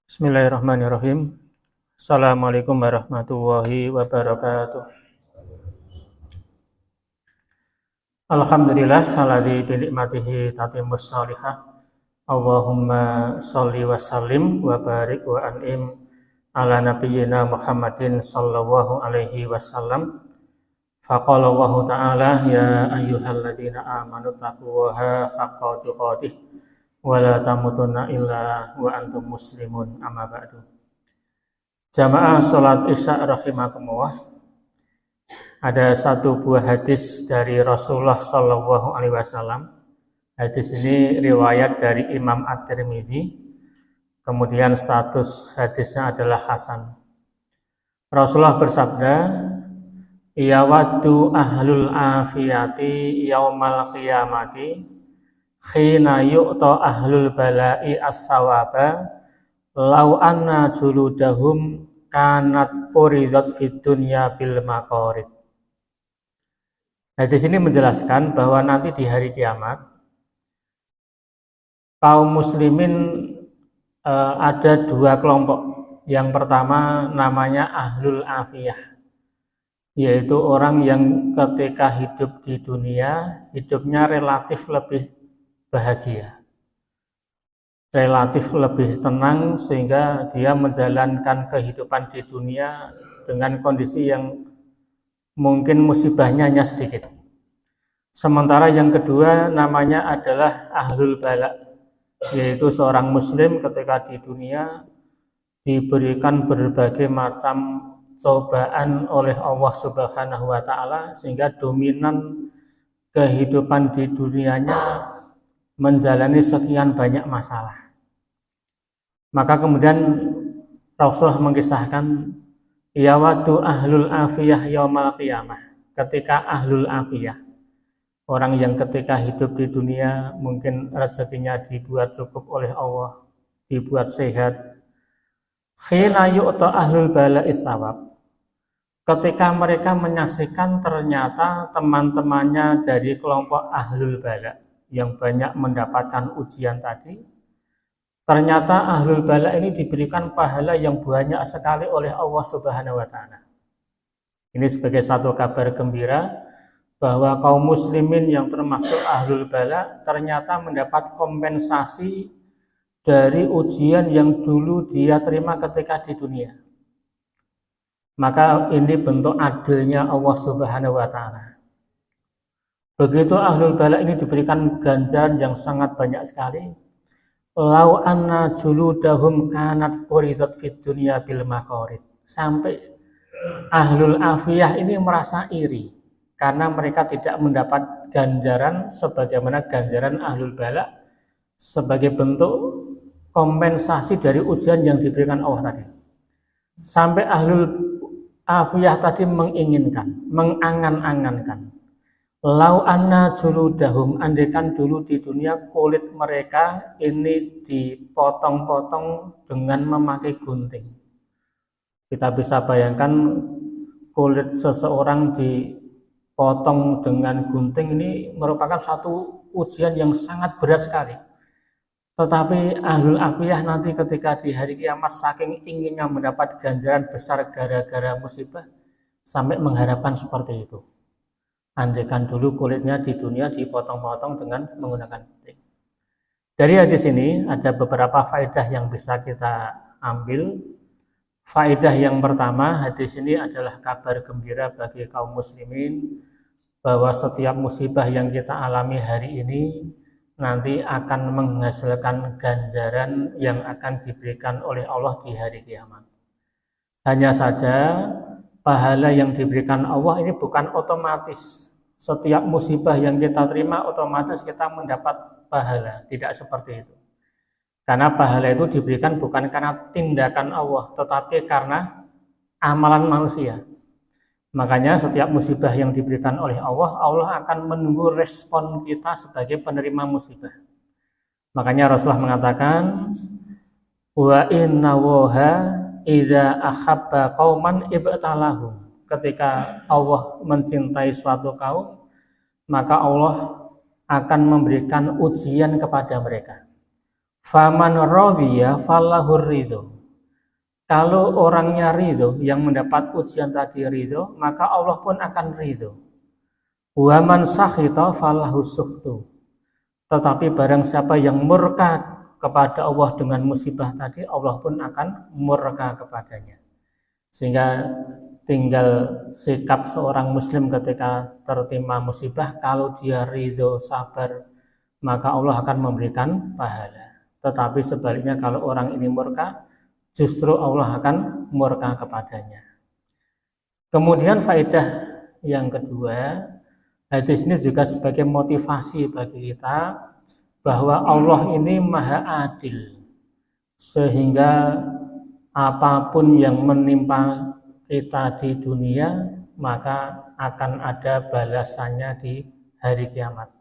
Bismillahirrahmanirrahim. Assalamualaikum warahmatullahi wabarakatuh. Alhamdulillah alladzi bi ni'matihi tatimmus shalihah. Allahumma shalli wa sallim wa barik wa an'im ala nabiyyina Muhammadin sallallahu alaihi wasallam. Faqala Allah ta'ala ya ayyuhalladzina amanu taqullaha haqqa tuqatih wa la tamutunna illa wa antum muslimun, amma ba'du. Jamaah sholat isya rahimakumullah, ada satu buah hadis dari Rasulullah Shallallahu Alaihi Wasallam. Hadis ini riwayat dari Imam At-Tirmidzi, kemudian status hadisnya adalah hasan. Rasulullah bersabda, yawaddu ahlul afiyati yaumal qiyamati khina yu'ta ahlul bala'i as-sawaba lau anna juludahum kanat furidat fid dunya bil maqarid. Hadis ini menjelaskan bahwa nanti di hari kiamat kaum muslimin ada dua kelompok. Yang pertama namanya ahlul afiyah, yaitu orang yang ketika hidup di dunia hidupnya relatif lebih bahagia, relatif lebih tenang, sehingga dia menjalankan kehidupan di dunia dengan kondisi yang mungkin musibahnya hanya sedikit. Sementara yang kedua namanya adalah ahlul bala, yaitu seorang muslim ketika di dunia diberikan berbagai macam cobaan oleh Allah Subhanahu wa Ta'ala, sehingga dominan kehidupan di dunianya menjalani sekian banyak masalah. Maka kemudian Rasulullah mengisahkan yawaddu ahlul afiyah yaumal qiyamah, ketika ahlul afiyah, orang yang ketika hidup di dunia mungkin rezekinya dibuat cukup oleh Allah, dibuat sehat, khina yu'ta ahlul bala'is sawab, ketika mereka menyaksikan ternyata teman-temannya dari kelompok ahlul bala yang banyak mendapatkan ujian tadi, ternyata ahlul bala ini diberikan pahala yang banyak sekali oleh Allah Subhanahu wa Ta'ala. Ini sebagai satu kabar gembira bahwa kaum muslimin yang termasuk ahlul bala ternyata mendapat kompensasi dari ujian yang dulu dia terima ketika di dunia. Maka ini bentuk adilnya Allah Subhanahu wa Ta'ala. Begitu ahlul bala ini diberikan ganjaran yang sangat banyak sekali. Lau anna juludahum kanat quridat fid dunya bil maqarid. Sampai ahlul afiyah ini merasa iri karena mereka tidak mendapat ganjaran sebagaimana ganjaran ahlul bala sebagai bentuk kompensasi dari ujian yang diberikan Allah tadi. Sampai ahlul afiyah tadi menginginkan, mengangan-angankan, lau anna juludahum, andaikan dulu di dunia kulit mereka ini dipotong-potong dengan memakai gunting. Kita bisa bayangkan kulit seseorang dipotong dengan gunting, ini merupakan satu ujian yang sangat berat sekali. Tetapi ahlul afiyah nanti ketika di hari kiamat saking inginnya mendapat ganjaran besar gara-gara musibah sampai mengharapkan seperti itu. Andaikan dulu kulitnya di dunia dipotong-potong dengan menggunakan gunting. Dari hadis ini ada beberapa faedah yang bisa kita ambil. Faedah yang pertama, hadis ini adalah kabar gembira bagi kaum muslimin bahwa setiap musibah yang kita alami hari ini nanti akan menghasilkan ganjaran yang akan diberikan oleh Allah di hari kiamat. Hanya saja pahala yang diberikan Allah ini bukan otomatis. Setiap musibah yang kita terima otomatis kita mendapat pahala. Tidak seperti itu. Karena pahala itu diberikan bukan karena tindakan Allah, tetapi karena amalan manusia. Makanya setiap musibah yang diberikan oleh Allah, Allah akan menunggu respon kita sebagai penerima musibah. Makanya Rasulullah mengatakan, wa inna woha idza ahabba qauman ibtalahum. Ketika Allah mencintai suatu kaum, maka Allah akan memberikan ujian kepada mereka. Faman radiya falahur ridho. Kalau orangnya ridho, yang mendapat ujian tadi ridho, maka Allah pun akan ridho. Wa man sakhita falahu sukhtu. Tetapi barang siapa yang murka kepada Allah dengan musibah tadi, Allah pun akan murka kepadanya. Sehingga tinggal sikap seorang muslim ketika tertimpa musibah, kalau dia ridho, sabar, maka Allah akan memberikan pahala. Tetapi sebaliknya kalau orang ini murka, justru Allah akan murka kepadanya. Kemudian faedah yang kedua, hadis ini juga sebagai motivasi bagi kita bahwa Allah ini maha adil, sehingga apapun yang menimpa kita di dunia maka akan ada balasannya di hari kiamat.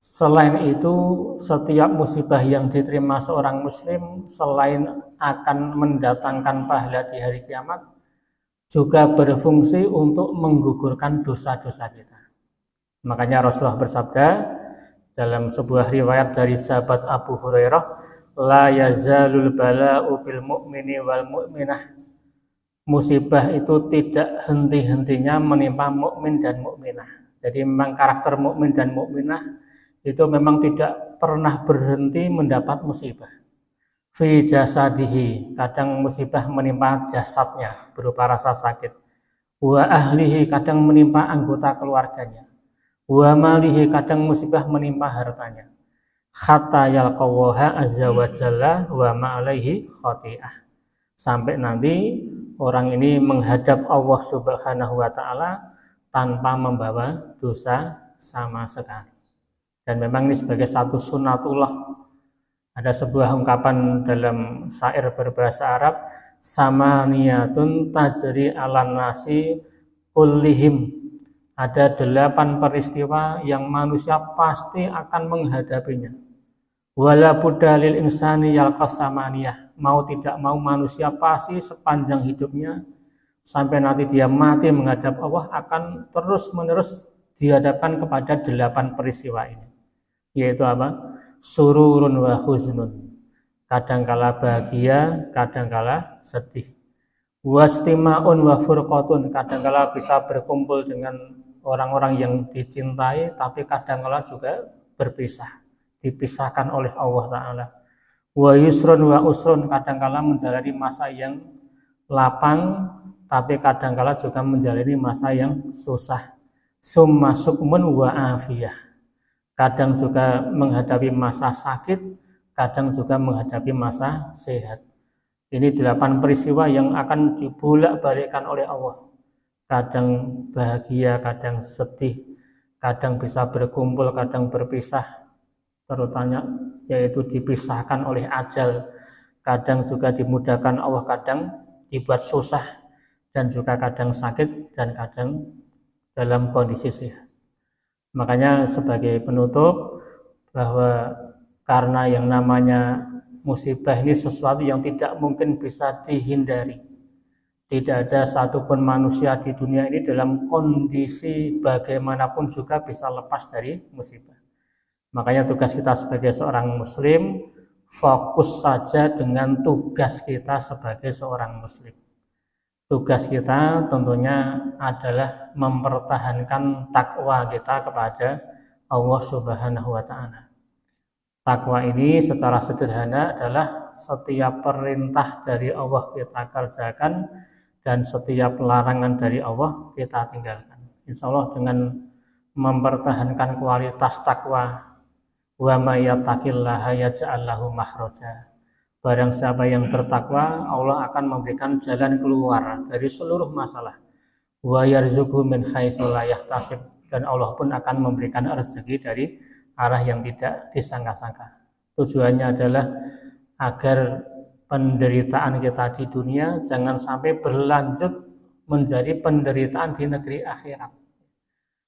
Selain itu, setiap musibah yang diterima seorang muslim selain akan mendatangkan pahala di hari kiamat, juga berfungsi untuk menggugurkan dosa-dosa kita. Makanya Rasulullah bersabda dalam sebuah riwayat dari sahabat Abu Hurairah, la yazalul bala'u bil mu'mini wal mu'minah. Musibah itu tidak henti-hentinya menimpa mukmin dan mukminah. Jadi memang karakter mukmin dan mukminah itu memang tidak pernah berhenti mendapat musibah. Fi jasadihi, kadang musibah menimpa jasadnya berupa rasa sakit. Wa ahlihi, kadang menimpa anggota keluarganya. Wa malihi, kadang musibah menimpa hartanya. Hatta yalqawaha azza wa jalla wa ma'alaihi khati'ah. Sampai nanti orang ini menghadap Allah Subhanahu wa taala tanpa membawa dosa sama sekali. Dan memang ini sebagai satu sunnatullah. Ada sebuah ungkapan dalam syair berbahasa Arab, samaniyatun tajri alan nasi kullihim. Ada 8 peristiwa yang manusia pasti akan menghadapinya. Wala budda lil insani yalqas samaniyah. Mau tidak mau manusia pasti sepanjang hidupnya sampai nanti dia mati menghadap Allah akan terus-menerus dihadapkan kepada 8 peristiwa ini. Yaitu apa? Sururun wa huznun. Kadangkala bahagia, kadangkala sedih. Wastima'un wa furqatun. Kadangkala bisa berkumpul dengan orang-orang yang dicintai, tapi kadangkala juga berpisah, dipisahkan oleh Allah Ta'ala. Wa yusrun wa usrun. Kadangkala menjalani masa yang lapang, tapi kadangkala juga menjalani masa yang susah. Summa sukmun wa afiyah. Kadang juga menghadapi masa sakit, kadang juga menghadapi masa sehat. Ini 8 peristiwa yang akan dibolak-balikkan oleh Allah. Kadang bahagia, kadang sedih, kadang bisa berkumpul, kadang berpisah, terutama yaitu dipisahkan oleh ajal. Kadang juga dimudahkan Allah, kadang dibuat susah, dan juga kadang sakit, dan kadang dalam kondisi sehat. Makanya sebagai penutup, bahwa karena yang namanya musibah ini sesuatu yang tidak mungkin bisa dihindari. Tidak ada satupun manusia di dunia ini dalam kondisi bagaimanapun juga bisa lepas dari musibah. Makanya tugas kita sebagai seorang muslim, fokus saja dengan tugas kita sebagai seorang muslim. Tugas kita tentunya adalah mempertahankan takwa kita kepada Allah Subhanahu wa taala. Takwa ini secara sederhana adalah setiap perintah dari Allah kita kerjakan dan setiap larangan dari Allah kita tinggalkan. Insya Allah dengan mempertahankan kualitas takwa, wa may yattaqillaha yaj'al lahu makhraja. Barang siapa yang bertakwa, Allah akan memberikan jalan keluar dari seluruh masalah. Wa yarzuqhu min haitsu la yahtasib, dan Allah pun akan memberikan rezeki dari arah yang tidak disangka-sangka. Tujuannya adalah agar penderitaan kita di dunia jangan sampai berlanjut menjadi penderitaan di negeri akhirat.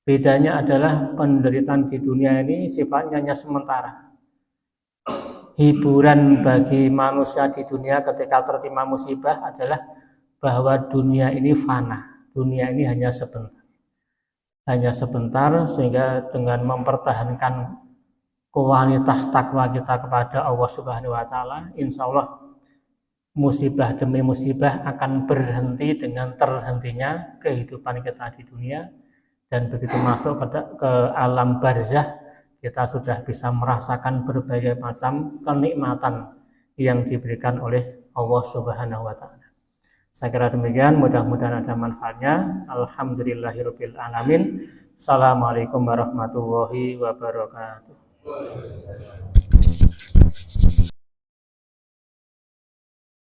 Bedanya adalah penderitaan di dunia ini sifatnya hanya sementara. Hiburan bagi manusia di dunia ketika tertimpa musibah adalah bahwa dunia ini fana, dunia ini hanya sebentar, sehingga dengan mempertahankan kualitas takwa kita kepada Allah Subhanahu wa taala, insyaallah musibah demi musibah akan berhenti dengan terhentinya kehidupan kita di dunia, dan begitu masuk ke alam barzah kita sudah bisa merasakan berbagai macam kenikmatan yang diberikan oleh Allah Subhanahu wa taala. Saya kira demikian, mudah-mudahan ada manfaatnya. Alhamdulillahirabbil alamin. Assalamualaikum warahmatullahi wabarakatuh.